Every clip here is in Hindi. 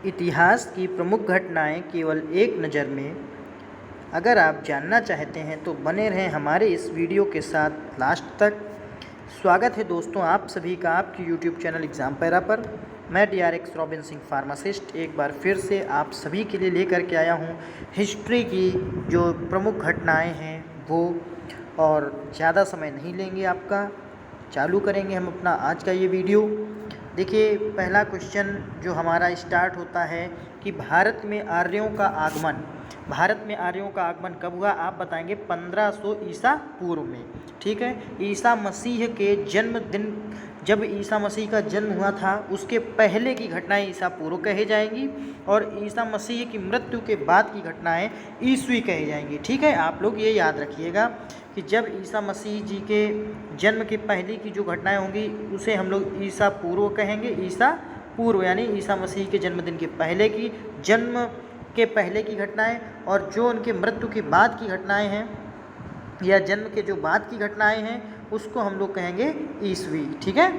इतिहास की प्रमुख घटनाएं केवल एक नज़र में। अगर आप जानना चाहते हैं तो बने रहें हमारे इस वीडियो के साथ लास्ट तक। स्वागत है दोस्तों आप सभी का आपके YouTube चैनल एग्ज़ाम पैरा पर। मैं DRX रॉबिन सिंह फार्मासिस्ट एक बार फिर से आप सभी के लिए लेकर के आया हूँ हिस्ट्री की जो प्रमुख घटनाएं हैं वो। और ज़्यादा समय नहीं लेंगे आपका, चालू करेंगे हम अपना आज का ये वीडियो। देखिए, पहला क्वेश्चन जो हमारा स्टार्ट होता है कि भारत में आर्यों का आगमन कब हुआ? आप बताएंगे 1500 ईसा पूर्व में। ठीक है, ईसा मसीह के जन्मदिन, जब ईसा मसीह का जन्म हुआ था उसके पहले की घटनाएं ईसा पूर्व कहे जाएंगी और ईसा मसीह की मृत्यु के बाद की घटनाएं ईस्वी कहे जाएंगी। ठीक है, आप लोग ये याद रखिएगा कि जब ईसा मसीह जी के जन्म के पहले की जो घटनाएं होंगी उसे हम लोग ईसा पूर्व कहेंगे। ईसा पूर्व यानी ईसा मसीह के जन्मदिन के पहले की, जन्म के पहले की घटनाएं, और जो उनके मृत्यु के बाद की घटनाएं हैं या जन्म के जो बाद की घटनाएं हैं उसको हम लोग कहेंगे ईस्वी। ठीक है,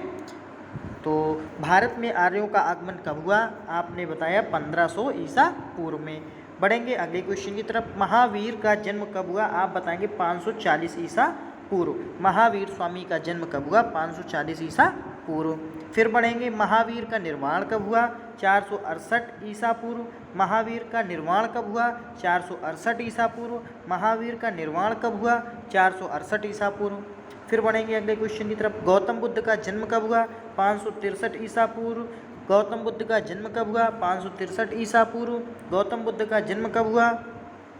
तो भारत में आर्यों का आगमन कब हुआ? आपने बताया 1500 ईसा पूर्व में। बढ़ेंगे अगले क्वेश्चन की तरफ। महावीर का जन्म कब हुआ? आप बताएंगे 540 ईसा पूर्व। महावीर स्वामी का जन्म कब हुआ? 540 ईसा पूर्व। फिर बढ़ेंगे, महावीर का निर्माण कब हुआ? 468 ईसा पूर्व। महावीर का निर्माण कब हुआ? 468 ईसा पूर्व। महावीर का निर्माण कब हुआ? 468 ईसा पूर्व। फिर बढ़ेंगे अगले क्वेश्चन की तरफ। गौतम बुद्ध का जन्म कब हुआ? 563 ईसा पूर्व। गौतम बुद्ध का जन्म कब हुआ? 563 ईसा पूर्व। गौतम बुद्ध का जन्म कब हुआ?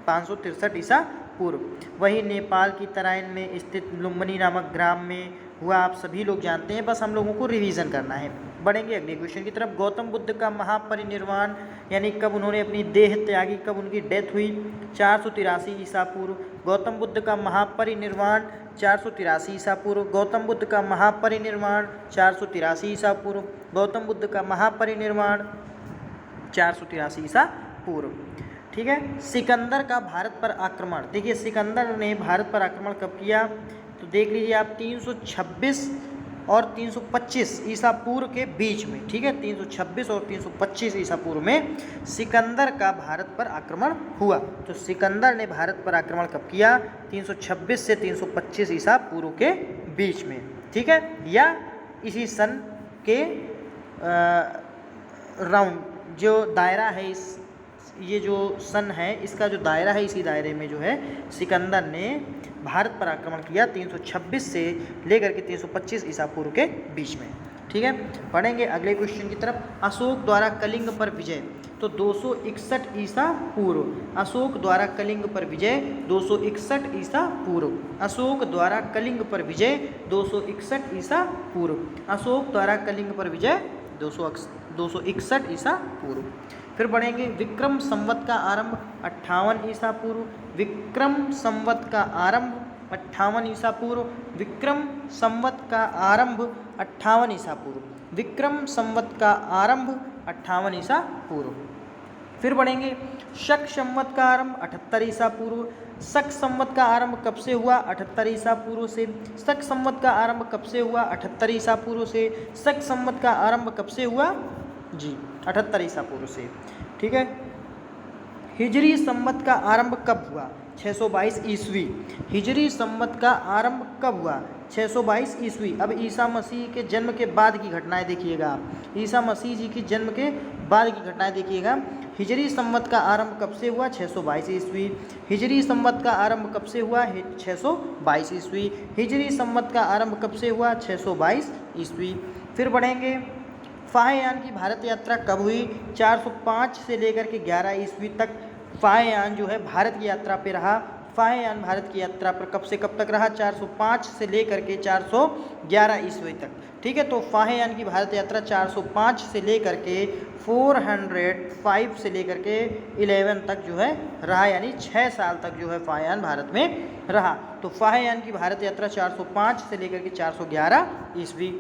563 ईसा पूर्व। वही नेपाल की तराइन में स्थित लुम्बिनी नामक ग्राम में हुआ। आप सभी लोग जानते हैं, बस हम लोगों को रिवीजन करना है। बढ़ेंगे अगले क्वेश्चन की तरफ। गौतम बुद्ध का महापरिनिर्वाण यानी कब उन्होंने अपनी देह त्यागी, कब उनकी डेथ हुई? 483 ईसा पूर्व। गौतम बुद्ध का महापरिनिर्वाण 483 ईसा पूर्व। गौतम बुद्ध का महापरिनिर्वाण 483 ईसा पूर्व। गौतम बुद्ध का महापरिनिर्वाण 483 ईसा पूर्व। ठीक है, सिकंदर का भारत पर आक्रमण। देखिए, सिकंदर ने भारत पर आक्रमण कब किया? तो देख लीजिए आप, 326 और 325 ईसा पूर्व के बीच में। ठीक है, 326 और 325 ईसा पूर्व में सिकंदर का भारत पर आक्रमण हुआ। तो सिकंदर ने भारत पर आक्रमण कब किया? 326 से 325 ईसा पूर्व के बीच में। ठीक है, या इसी सन के राउंड जो दायरा है, ये जो सन है इसका जो दायरा है, इसी दायरे में जो है सिकंदर ने भारत पर आक्रमण किया 326 से लेकर के 325 ईसा पूर्व के बीच में। ठीक है, पढ़ेंगे अगले क्वेश्चन की तरफ। अशोक द्वारा कलिंग पर विजय, तो 261 ईसा पूर्व। अशोक द्वारा कलिंग पर विजय 261 ईसा पूर्व। अशोक द्वारा कलिंग पर विजय 261 ईसा पूर्व। अशोक द्वारा कलिंग पर विजय 261 ईसा पूर्व। फिर बढ़ेंगे, विक्रम संवत का आरंभ 58 ईसा पूर्व। विक्रम संवत का आरंभ 58 ईसा पूर्व। विक्रम संवत का आरंभ 58 ईसा पूर्व। विक्रम संवत का आरंभ 58 ईसा पूर्व। फिर बढ़ेंगे, शक संवत का आरंभ 78 ईसा पूर्व। शक संवत का आरंभ कब से हुआ? 78 ईसा पूर्व से। शक संवत का आरंभ कब से हुआ? 78 ईसा पूर्व से। शक संवत का आरंभ कब से हुआ? जी, 78 ईसा पूर्व से। ठीक है, हिजरी संवत का आरंभ कब हुआ? 622 ईस्वी। हिजरी संवत का आरंभ कब हुआ? 622 ईस्वी। अब ईसा मसीह के जन्म के बाद की घटनाएं देखिएगा आप। ईसा मसीह जी के जन्म के बाद की घटनाएं देखिएगा। हिजरी संवत का आरंभ कब से हुआ? 622 ईस्वी। हिजरी संवत का आरंभ कब से हुआ? 622 ईस्वी। हिजरी संवत का आरंभ कब से हुआ? 622 ईस्वी। फिर बढ़ेंगे, फाहयान की भारत यात्रा कब हुई? 405 से लेकर के 11 ईस्वी तक फाहयान जो है भारत की यात्रा पे रहा। फाहयान भारत की यात्रा पर कब से कब तक रहा? 405 से लेकर के 411 ईस्वी तक। ठीक है, तो फाहयान की भारत यात्रा 405 से लेकर के 405 से लेकर के 11 तक जो है रहा, यानी 6 साल तक जो है फाहयान भारत में रहा। तो फाहयान की भारत यात्रा 405 से लेकर के 411 ईस्वी।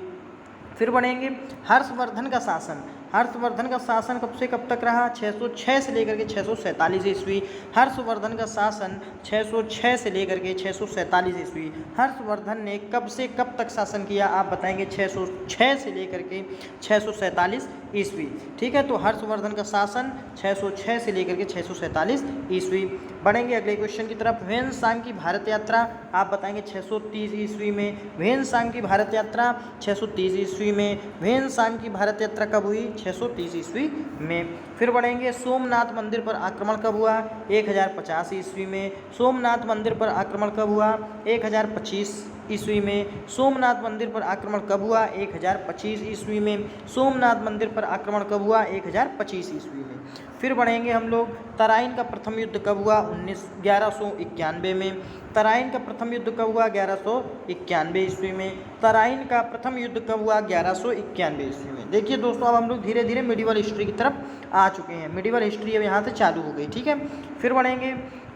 फिर बढ़ेंगे, हर्षवर्धन का शासन। हर्षवर्धन का शासन कब से कब तक रहा? 606 से लेकर के 647 ईस्वी। हर्षवर्धन का शासन 606 से लेकर के 647 ईस्वी। हर्षवर्धन ने कब से कब तक शासन किया? आप बताएंगे 606 से लेकर के 647 ईस्वी। ठीक है, तो हर्षवर्धन का शासन 606 से लेकर के 647 ईस्वी। बढ़ेंगे अगले क्वेश्चन की तरफ। ह्वेन-सांग की भारत यात्रा आप बताएंगे 630 ईस्वी में। ह्वेन-सांग की भारत यात्रा 630 ईस्वी में। ह्वेन-सांग की भारत यात्रा कब हुई? 630 ईस्वी में। फिर बढ़ेंगे, सोमनाथ मंदिर पर आक्रमण कब हुआ? 1050 ईस्वी में। सोमनाथ मंदिर पर आक्रमण कब हुआ? 1025 ईस्वी में। सोमनाथ मंदिर पर आक्रमण कब हुआ? 1025 ईस्वी में। सोमनाथ मंदिर पर आक्रमण कब हुआ? 1025 ईस्वी में। फिर बढ़ेंगे हम लोग, तराइन का प्रथम युद्ध कब हुआ? 1191 में। तराइन का प्रथम युद्ध कब हुआ? 1191 ईस्वी में। तराइन का प्रथम युद्ध कब हुआ? 1191 ईस्वी में। देखिए दोस्तों, अब हम लोग धीरे धीरे मिडिवल हिस्ट्री की तरफ आ चुके हैं। मिडिवल हिस्ट्री अब यहाँ से चालू हो गई। ठीक है, फिर बढ़ेंगे,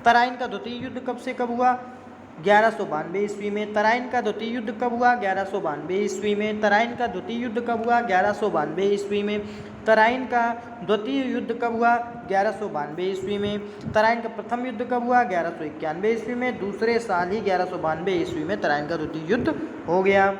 तराइन का द्वितीय युद्ध कब से कब हुआ? 1192 ईस्वी में। तराइन का द्वितीय युद्ध कब हुआ? 1192 ईस्वी में। तराइन का द्वितीय युद्ध कब हुआ? 1192 ईस्वी में। तराइन का द्वितीय युद्ध कब हुआ? 1192 ईस्वी में। तराइन का प्रथम युद्ध कब हुआ? 1191 ईस्वी में। दूसरे साल ही 1192 ईस्वी में तराइन का द्वितीय युद्ध हो गया।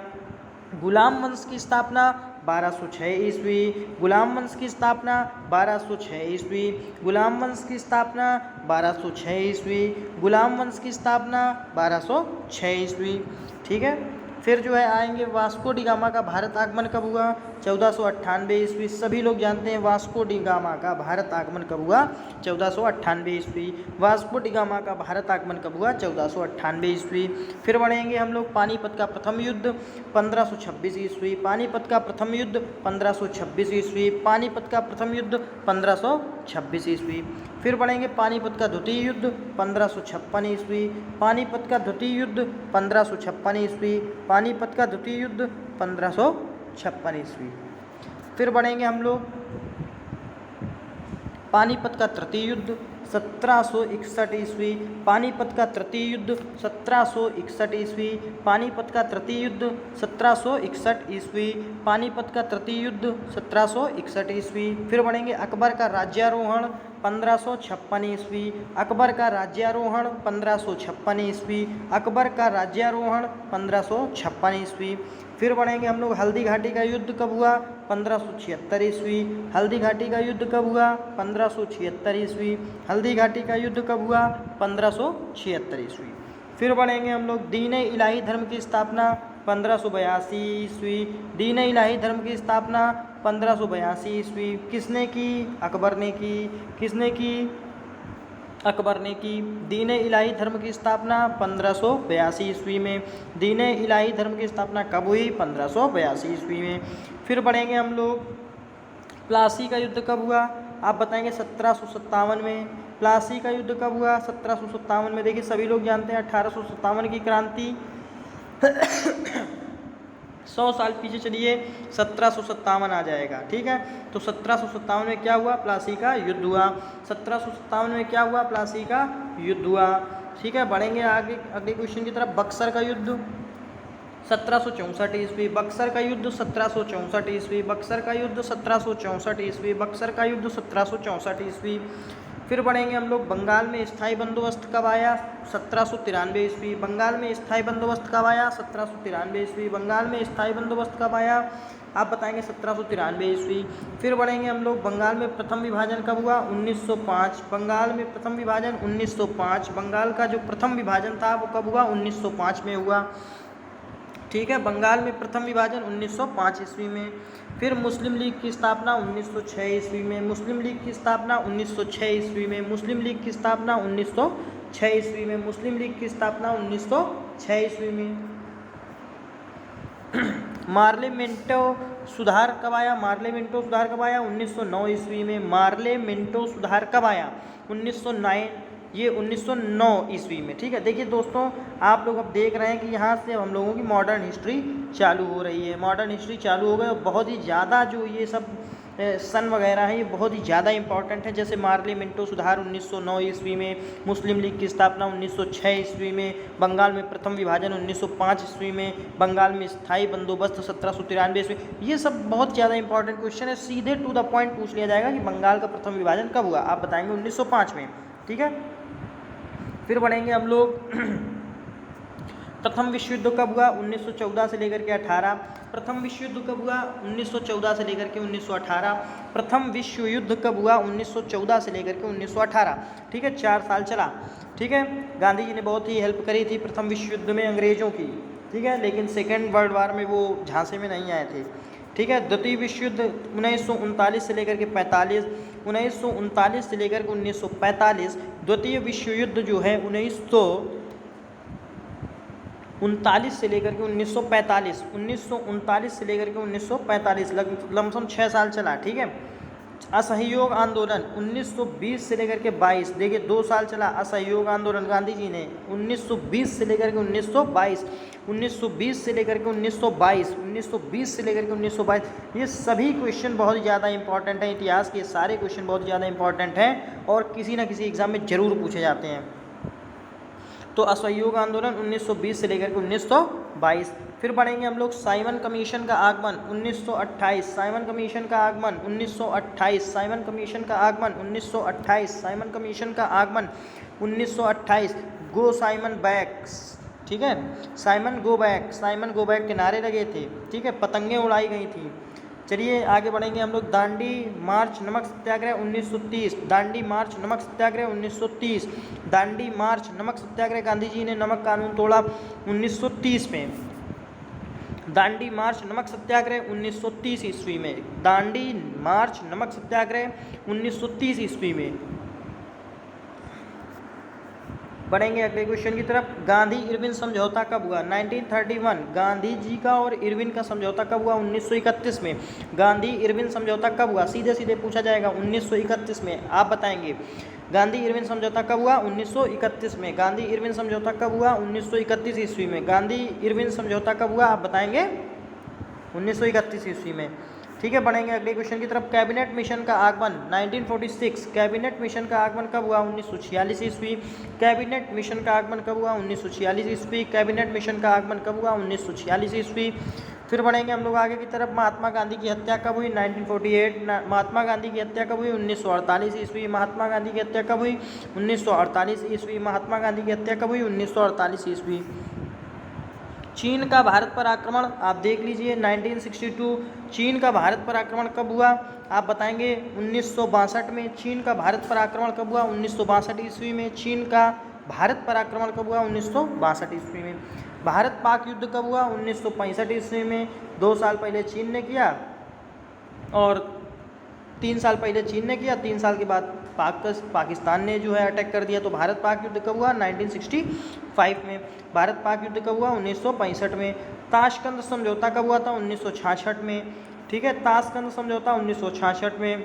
गुलाम वंश की स्थापना 1206 ईस्वी। गुलाम वंश की स्थापना 1206 ईस्वी। गुलाम वंश की स्थापना 1206 ईस्वी। गुलाम वंश की स्थापना 1206 ईस्वी। ठीक है, फिर जो है आएंगे, वास्को डी गामा का भारत आगमन कब हुआ? 1498 ईस्वी। सभी लोग जानते हैं वास्को डी गामा का भारत आगमन कब हुआ? 1498 ईस्वी। वास्को डी गामा का भारत आगमन कब हुआ? 1498 ईस्वी। फिर बढ़ेंगे हम लोग, पानीपत का प्रथम युद्ध 1526 ईस्वी। पानीपत का प्रथम युद्ध 1526 ईस्वी। पानीपत का प्रथम युद्ध 1526 ईस्वी। फिर बढ़ेंगे, पानीपत का द्वितीय युद्ध 1556 ईस्वी। पानीपत का द्वितीय युद्ध 1556 ईस्वी। पानीपत का द्वितीय युद्ध 1556 ईस्वी। फिर बढ़ेंगे हम लोग, पानीपत का तृतीय युद्ध 1761 ईस्वी। पानीपत का तृतीय युद्ध 1761 ईस्वी। पानीपत का तृतीय युद्ध 1761 ईस्वी। पानीपत का तृतीय युद्ध 1761 ईस्वी। फिर बढ़ेंगे, अकबर का राज्यारोहण 1556 ईस्वी। अकबर का राज्यारोहण 1556 ईस्वी। अकबर का राज्यारोहण 1556 ईस्वी। फिर बढ़ेंगे हम लोग, हल्दी घाटी का युद्ध कब हुआ? 1576 ईस्वी। हल्दी घाटी का युद्ध कब हुआ? 1576 ईस्वी। हल्दी घाटी का युद्ध कब हुआ? 1576 ईस्वी। फिर बढ़ेंगे हम लोग, दीन इलाही धर्म की स्थापना 1582 ईस्वी। दीन इलाही धर्म की स्थापना 1582 ईस्वी। किसने की? अकबर ने की। किसने की? अकबर ने की। दीन इलाही धर्म की स्थापना 1582 ईस्वी में। दीन इलाही धर्म की स्थापना कब हुई? 1582 ईस्वी में। फिर बढ़ेंगे हम लोग, प्लासी का युद्ध कब हुआ? आप बताएंगे 1757 में। प्लासी का युद्ध कब हुआ? 1757 में। देखिए सभी लोग जानते हैं 1857 की क्रांति 100 साल पीछे चलिए 1757 आ जाएगा। ठीक है, तो 1757 में क्या हुआ? प्लासी का युद्ध हुआ। 1757 में क्या हुआ? प्लासी का युद्ध हुआ। ठीक है, बढ़ेंगे आगे अगले क्वेश्चन की तरफ। बक्सर का युद्ध 1764 ईस्वी। बक्सर का युद्ध 1764 ईस्वी। बक्सर का युद्ध 1764 ईस्वी। बक्सर का युद्ध 1764 ईस्वी। फिर बढ़ेंगे हम लोग, बंगाल में स्थायी बंदोबस्त कब आया? 1793 ईस्वी। बंगाल में स्थायी बंदोबस्त कब आया? 1793 ईस्वी। बंगाल में स्थायी बंदोबस्त कब आया? आप बताएंगे 1793 ईस्वी। फिर बढ़ेंगे हम लोग, बंगाल में प्रथम विभाजन कब हुआ? 1905। बंगाल में प्रथम विभाजन 1905। बंगाल का जो प्रथम विभाजन था वो कब हुआ? 1905 में हुआ। ठीक है, बंगाल में प्रथम विभाजन 1905 ईस्वी में। फिर मुस्लिम लीग की स्थापना 1906 ईस्वी में। मुस्लिम लीग की स्थापना 1906 ईस्वी में। मुस्लिम लीग की स्थापना 1906 ईस्वी में। मुस्लिम लीग की स्थापना 1906 ईस्वी में। मार्लेमेंटो सुधार कब आया? मार्लेमेंटो सुधार कब आया? 1909 ईस्वी में। मार्लेमेंटो सुधार कब आया? 1909, ये 1909 ईस्वी में। ठीक है, देखिए दोस्तों, आप लोग अब देख रहे हैं कि यहाँ से हम लोगों की मॉडर्न हिस्ट्री चालू हो रही है। मॉडर्न हिस्ट्री चालू हो गई और बहुत ही ज़्यादा जो ये सब सन वगैरह हैं ये बहुत ही ज़्यादा इंपॉर्टेंट है। जैसे मार्ली मिंटो सुधार 1909 ईस्वी में, मुस्लिम लीग की स्थापना 1906 ईस्वी में, बंगाल में प्रथम विभाजन 1905 ईस्वी में, बंगाल में स्थायी बंदोबस्त 1793 ईस्वी। ये सब बहुत ज़्यादा इंपॉर्टेंट क्वेश्चन है, सीधे टू द पॉइंट पूछ लिया जाएगा कि बंगाल का प्रथम विभाजन कब हुआ, आप बताएंगे 1905 में। ठीक है, फिर बढ़ेंगे हम लोग प्रथम विश्व युद्ध कब हुआ, 1914 से लेकर के 18। प्रथम विश्व युद्ध कब हुआ, 1914 से लेकर के 1918। प्रथम विश्व युद्ध कब हुआ, 1914 से लेकर के 1918। ठीक है, 4 साल चला। ठीक है, गांधी जी ने बहुत ही हेल्प करी थी प्रथम विश्व युद्ध में अंग्रेज़ों की। ठीक है, लेकिन सेकेंड वर्ल्ड वार में वो झांसे में नहीं आए थे। ठीक है, द्वितीय विश्व युद्ध 1939 से लेकर के 45, 1939 से लेकर के 1945। द्वितीय विश्व युद्ध जो है 1939 से लेकर के 1945, 1939 से लेकर के 1945 लमसम 6 साल चला। ठीक है, असहयोग आंदोलन 1920 से लेकर के 22, देखिए 2 साल चला असहयोग आंदोलन गांधी जी ने 1920 से लेकर के 1922, 1920 से लेकर के 1922, 1920 से लेकर के 1922। ये सभी क्वेश्चन बहुत ज़्यादा इंपॉर्टेंट हैं, इतिहास के सारे क्वेश्चन बहुत ज़्यादा इंपॉर्टेंट हैं और किसी न किसी एग्जाम में ज़रूर पूछे जाते हैं। तो असहयोग आंदोलन 1920 से लेकर के 1922। फिर पढ़ेंगे हम लोग साइमन कमीशन का आगमन 1928, साइमन कमीशन का आगमन 1928, साइमन कमीशन का आगमन 1928, साइमन कमीशन का आगमन 1928। गो साइमन बैक्स, ठीक है, Simon go back, Simon go back के नारे लगे थे। ठीक है, पतंगें उड़ाई गई थी। चलिए आगे बढ़ेंगे हम लोग। दांडी मार्च नमक सत्याग्रह 1930, दांडी मार्च नमक सत्याग्रह 1930, दांडी मार्च नमक सत्याग्रह, गांधी जी ने नमक कानून तोड़ा 1930 में। दांडी मार्च नमक सत्याग्रह 1930 ईस्वी में, दांडी मार्च नमक सत्याग्रह 1930 ईस्वी में। बढ़ेंगे अगले क्वेश्चन की तरफ। गांधी इरविन समझौता कब हुआ, 1931। गांधी जी का और इरविन का समझौता कब हुआ, 1931 में। गांधी इरविन समझौता कब हुआ, सीधे सीधे पूछा जाएगा 1931 में, आप बताएंगे। गांधी इरविन समझौता कब हुआ, 1931 में। गांधी इरविन समझौता कब हुआ, 1931 ईस्वी में। गांधी इरविन समझौता कब हुआ, आप बताएंगे 1931 ईस्वी में। ठीक है, बढ़ेंगे अगले क्वेश्चन की तरफ। कैबिनेट मिशन का आगमन 1946, कैबिनेट मिशन का आगमन कब हुआ, 1946 ईस्वी। कैबिनेट मिशन का आगमन कब हुआ, 1946 ईस्वी। कैबिनेट मिशन का आगमन कब हुआ, 1946 ईस्वी। फिर बढ़ेंगे हम लोग आगे की तरफ। महात्मा गांधी की हत्या कब हुई, 1948। महात्मा गांधी की हत्या कब हुई, 1948 ईस्वी। महात्मा गांधी की हत्या कब हुई, 1948 ईस्वी। महात्मा गांधी की हत्या कब हुई, 1948 ईस्वी। चीन का भारत पर आक्रमण आप देख लीजिए 1962। चीन का भारत पर आक्रमण कब हुआ, आप बताएंगे 1962 में। चीन का भारत पर आक्रमण कब हुआ, 1962 ईस्वी में। चीन का भारत पर आक्रमण कब हुआ, 1962 ईस्वी में। भारत पाक युद्ध कब हुआ, 1965 ईस्वी में। 2 साल पहले चीन ने किया और 3 साल पहले चीन ने किया, 3 साल के बाद पाकिस्तान ने जो है अटैक कर दिया। तो भारत पाक युद्ध कब हुआ, 1965 में। भारत पाक युद्ध कब हुआ, 1965 में। ताशकंद समझौता कब हुआ था, 1966 में। ठीक है, ताशकंद समझौता 1966 में।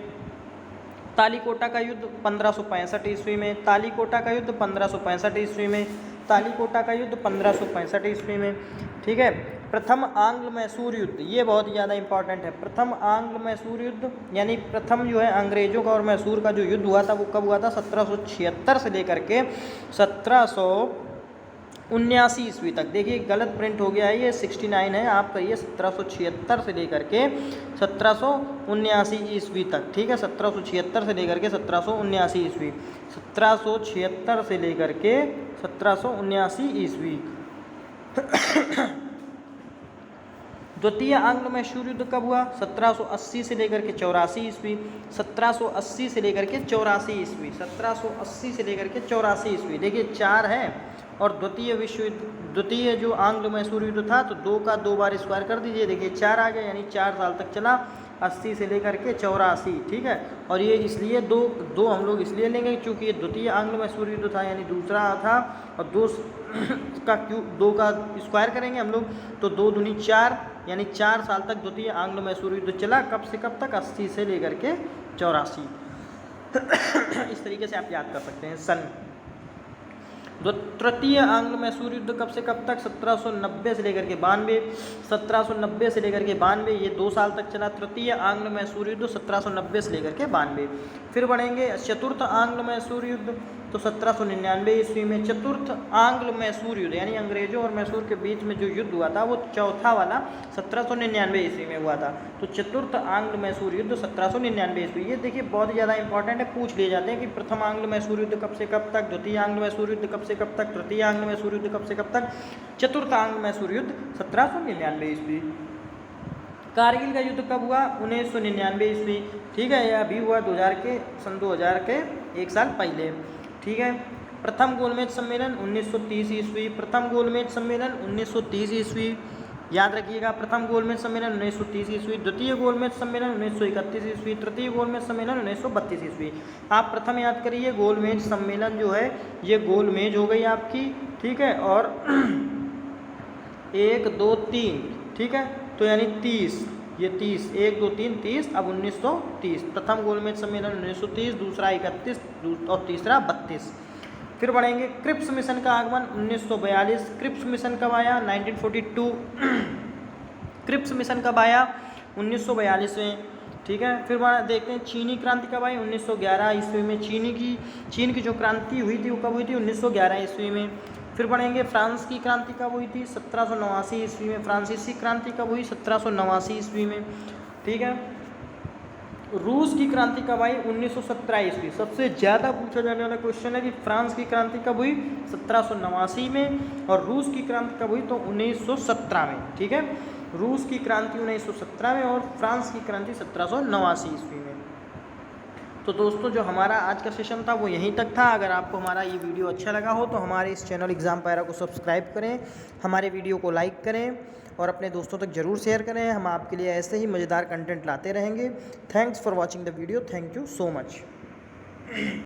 तालीकोटा का युद्ध 1565 ईस्वी में। तालीकोटा का युद्ध 1565 ईस्वी में। तालीकोटा का युद्ध 1565 ईस्वी में। ठीक है, प्रथम आंग्ल मैसूर युद्ध, ये बहुत ज़्यादा इंपॉर्टेंट है। प्रथम आंग्ल मैसूर युद्ध यानी प्रथम जो है अंग्रेजों का और मैसूर का जो युद्ध हुआ था वो कब हुआ था, 1776 से लेकर के 1779 ईस्वी तक। देखिए गलत प्रिंट हो गया है, ये 69 है, आप करिए 1776 से लेकर के 1779 ईस्वी तक। ठीक है, 1776 से लेकर के 1779 ईस्वी, 1776 से लेकर के 1779 ईस्वी। द्वितीय आंग्ल मैसूर युद्ध कब हुआ, 1780 से लेकर के 84 ईस्वी। 1780 से लेकर के 84 ईस्वी, 1780 से लेकर के 84 ईस्वी। देखिए 4 है और द्वितीय विश्व युद्ध, द्वितीय जो आंग्ल मैसूर युद्ध था तो 2 का 2 बार स्क्वायर कर दीजिए, देखिए 4 आ गया, यानी 4 साल तक चला, 80 से लेकर के 84। ठीक है, और ये इसलिए दो हम लोग इसलिए लेंगे क्योंकि ये द्वितीय आंग्ल मैसूर युद्ध था यानी दूसरा था, और 2 का स्क्वायर करेंगे हम लोग तो 2 दूनी 4 यानी 4 साल तक द्वितीय आंग्ल मैसूर युद्ध चला। कब से कब तक, 80 से लेकर के 84। इस तरीके से आप याद कर सकते हैं सन। तृतीय आंग्ल मैसूर युद्ध कब से कब तक? 1790 से लेकर के 92, 1790 से लेकर के 92, ये 2 साल तक चला तृतीय आंग्ल मैसूर युद्ध 1790 से लेकर के 92। फिर बढ़ेंगे चतुर्थ आंग्ल मैसूर युद्ध, तो 1799 ईस्वी में चतुर्थ आंग्ल मैसूर युद्ध, यानी अंग्रेजों और मैसूर के बीच में जो युद्ध हुआ था वो चौथा वाला 1799 ईस्वी में हुआ था। तो चतुर्थ आंग्ल मैसूर युद्ध 1799 ईस्वी। ये देखिए बहुत ज़्यादा इंपॉर्टेंट है, पूछ लिए जाते हैं कि प्रथम आंग्ल मैसूर युद्ध कब से कब तक, द्वितीय आंग्ल मैसूर युद्ध कब से कब तक, तृतीय आंग्ल मैसूर युद्ध कब से कब तक, चतुर्थ आंग्ल मैसूर युद्ध 1799 ईस्वी। कारगिल का युद्ध कब हुआ? 1999 ईस्वी। ठीक है, यह अभी हुआ 2000 के 1 साल पहले। ठीक है, प्रथम गोलमेज सम्मेलन 1930 ईस्वी, प्रथम गोलमेज सम्मेलन 1930 ईस्वी, याद रखिएगा, प्रथम गोलमेज सम्मेलन 1930 ईस्वी, द्वितीय गोलमेज सम्मेलन 1931 ईस्वी, तृतीय गोलमेज सम्मेलन 1932 ईस्वी। आप प्रथम याद करिए, गोलमेज सम्मेलन जो है ये गोलमेज हो गई आपकी, ठीक है, और 1 2 3, ठीक है, तो यानी 30, ये 30, 1 2 3 30, अब 1930 प्रथम गोलमेज सम्मेलन 1930, दूसरा 31 और तीसरा 32। फिर बढ़ेंगे क्रिप्स मिशन का आगमन 1942। क्रिप्स मिशन कब आया? 1942। क्रिप्स मिशन कब आया? 1942 में। ठीक है, फिर देखते हैं चीनी क्रांति कब आई? 1911 ईस्वी में। चीन की जो क्रांति हुई थी वो कब हुई थी? 1911 ईस्वी में। फिर बढ़ेंगे फ्रांस की क्रांति कब हुई थी? 1789 ईस्वी में। फ्रांसीसी क्रांति कब हुई? 1789 ईस्वी में। ठीक है, रूस की क्रांति कब आई? 1917 ईस्वी। सबसे ज़्यादा पूछा जाने वाला क्वेश्चन है कि फ्रांस की क्रांति कब हुई? 1789 में, और रूस की क्रांति कब हुई? तो 1917 में। ठीक है, रूस की क्रांति 1917 में और फ्रांस की क्रांति 1789 ईस्वी में। तो दोस्तों, जो हमारा आज का सेशन था वो यहीं तक था। अगर आपको हमारा ये वीडियो अच्छा लगा हो तो हमारे इस चैनल एग्ज़ाम पैरा को सब्सक्राइब करें, हमारे वीडियो को लाइक करें और अपने दोस्तों तक ज़रूर शेयर करें। हम आपके लिए ऐसे ही मज़ेदार कंटेंट लाते रहेंगे। Thanks for watching the video. Thank you so much.